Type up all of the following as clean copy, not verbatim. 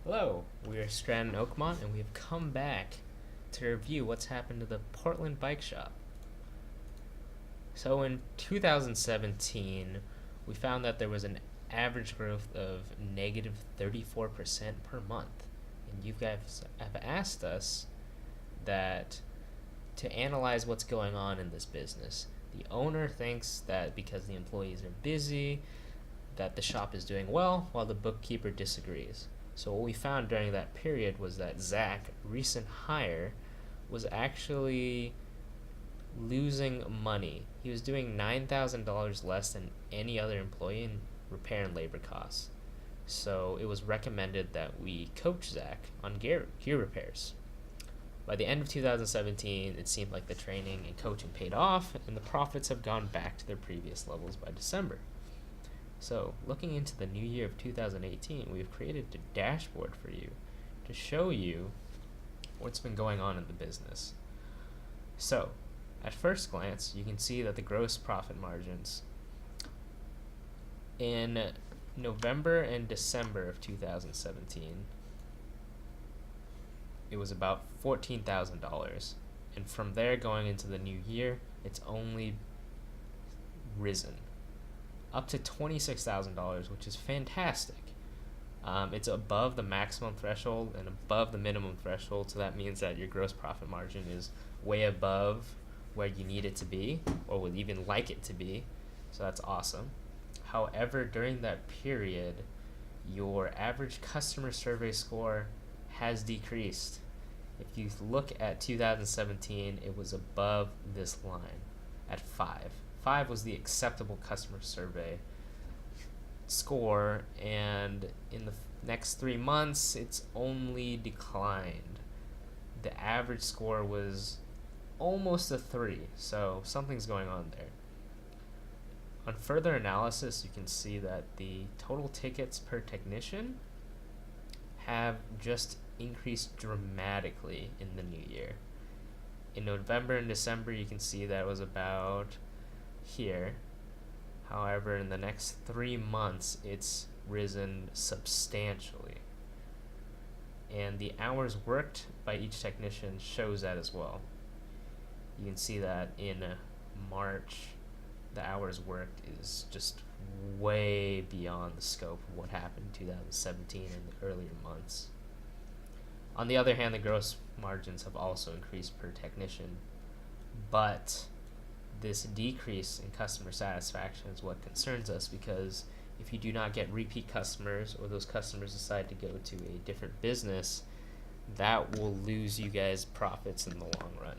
Hello, we are Stratton Oakmont, and we have come back to review what's happened to the Portland Bike Shop. So in 2017, we found that there was an average growth of negative 34% per month. And you guys have asked us that to analyze what's going on in this business. The owner thinks that because the employees are busy, that the shop is doing well, while the bookkeeper disagrees. So what we found during that period was that Zach, recent hire, was actually losing money. He was doing $9,000 less than any other employee in repair and labor costs. So it was recommended that we coach Zach on gear repairs. By the end of 2017, it seemed like the training and coaching paid off, and the profits have gone back to their previous levels by December. So, looking into the new year of 2018, we've created a dashboard for you to show you what's been going on in the business. So, at first glance, you can see that the gross profit margins in November and December of 2017, it was about $14,000. And from there going into the new year, it's only risen up to $26,000, which is fantastic. It's above the maximum threshold and above the minimum threshold, so that means that your gross profit margin is way above where you need it to be, or would even like it to be, so that's awesome. However, during that period, your average customer survey score has decreased. If you look at 2017, it was above this line at 5. 5 was the acceptable customer survey score, and in the next 3 months, it's only declined. The average score was almost a 3, so something's going on there. On further analysis, you can see that the total tickets per technician have just increased dramatically in the new year. In November and December, you can see that it was about here. However, in the next 3 months, it's risen substantially. And the hours worked by each technician shows that as well. You can see that in March, the hours worked is just way beyond the scope of what happened in 2017 and the earlier months. On the other hand, the gross margins have also increased per technician, but this decrease in customer satisfaction is what concerns us, because if you do not get repeat customers, or those customers decide to go to a different business, that will lose you guys profits in the long run.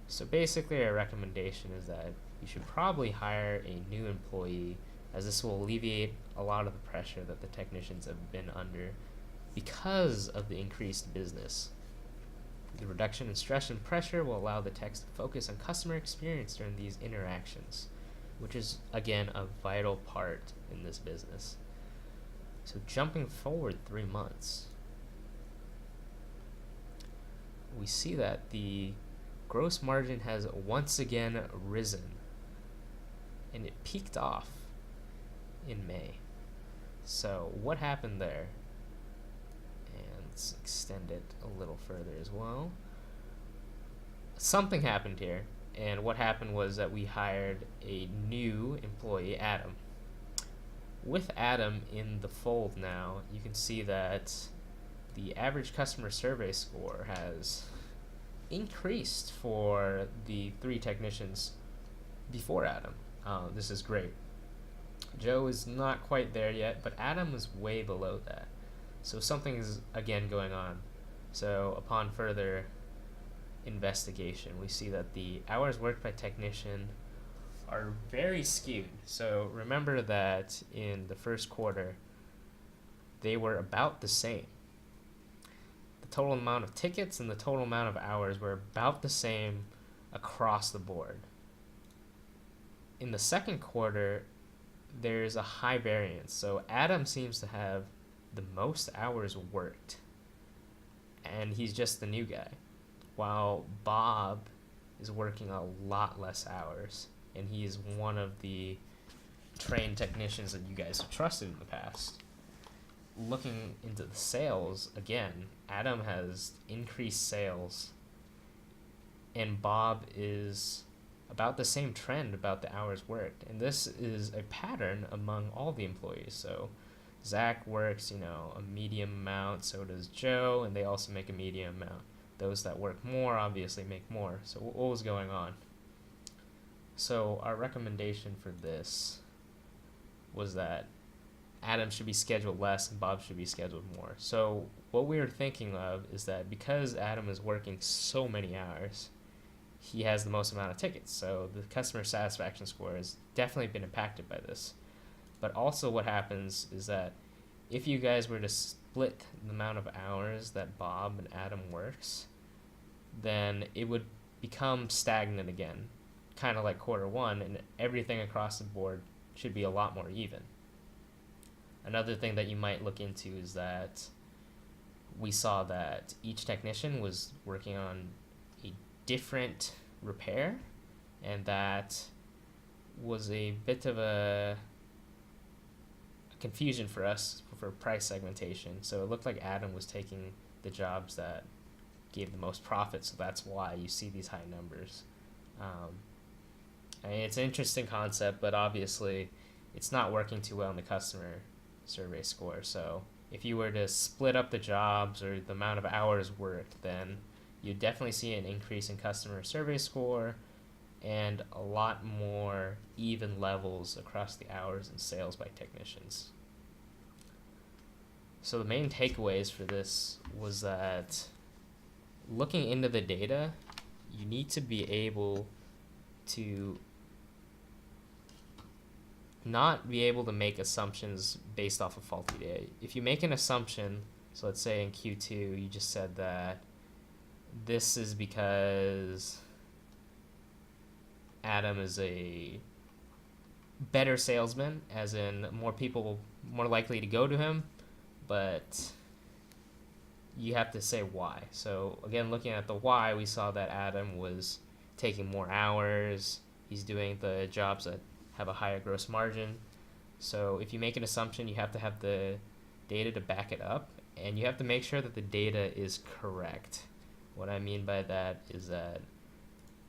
So basically, our recommendation is that you should probably hire a new employee, as this will alleviate a lot of the pressure that the technicians have been under because of the increased business. The reduction in stress and pressure will allow the techs to focus on customer experience during these interactions, which is, again, a vital part in this business. So jumping forward 3 months, we see that the gross margin has once again risen, and it peaked off in May. So what happened there? And let's extend it a little further as well. Something happened here, and what happened was that we hired a new employee, Adam. With Adam in the fold now, you can see that the average customer survey score has increased for the 3 technicians before Adam. This is great. Joe is not quite there yet, but Adam is way below that. So something is again going on. So upon further investigation, we see that the hours worked by technician are very skewed. So remember that in the first quarter, they were about the same. The total amount of tickets and the total amount of hours were about the same across the board. In the second quarter, there's a high variance. So Adam seems to have the most hours worked, and he's just the new guy, while Bob is working a lot less hours, and he's one of the trained technicians that you guys have trusted in the past. looking into the sales again, Adam has increased sales, and Bob is about the same trend about the hours worked. And this is a pattern among all the employees. So Zach works, a medium amount, so does Joe, and they also make a medium amount. Those that work more obviously make more. So what was going on? So our recommendation for this was that Adam should be scheduled less and Bob should be scheduled more. So what we were thinking of is that because Adam is working so many hours, he has the most amount of tickets. So the customer satisfaction score has definitely been impacted by this. But also what happens is that if you guys were to split the amount of hours that Bob and Adam works, then it would become stagnant again, kind of like quarter one, and everything across the board should be a lot more even. Another thing that you might look into is that we saw that each technician was working on a different repair, and that was a bit of a confusion for us for price segmentation. So it looked like Adam was taking the jobs that gave the most profit, so that's why you see these high numbers. I mean, it's an interesting concept, but obviously it's not working too well in the customer survey score. So if you were to split up the jobs or the amount of hours worked, then you definitely see an increase in customer survey score and a lot more even levels across the hours and sales by technicians. So the main takeaways for this was that looking into the data, you need to be able to not be able to make assumptions based off of faulty data. If you make an assumption, so let's say in Q2 you just said that this is because Adam is a better salesman, as in more people more likely to go to him, but you have to say why. So again, looking at the why, we saw that Adam was taking more hours, he's doing the jobs that have a higher gross margin. So if you make an assumption, you have to have the data to back it up, and you have to make sure that the data is correct. What I mean by that is that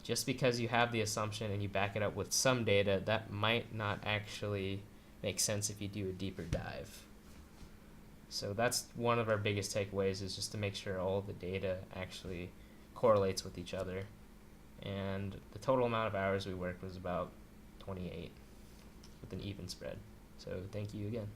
just because you have the assumption and you back it up with some data, that might not actually make sense if you do a deeper dive. So that's one of our biggest takeaways, is just to make sure all the data actually correlates with each other. And the total amount of hours we worked was about 28 with an even spread. So thank you again.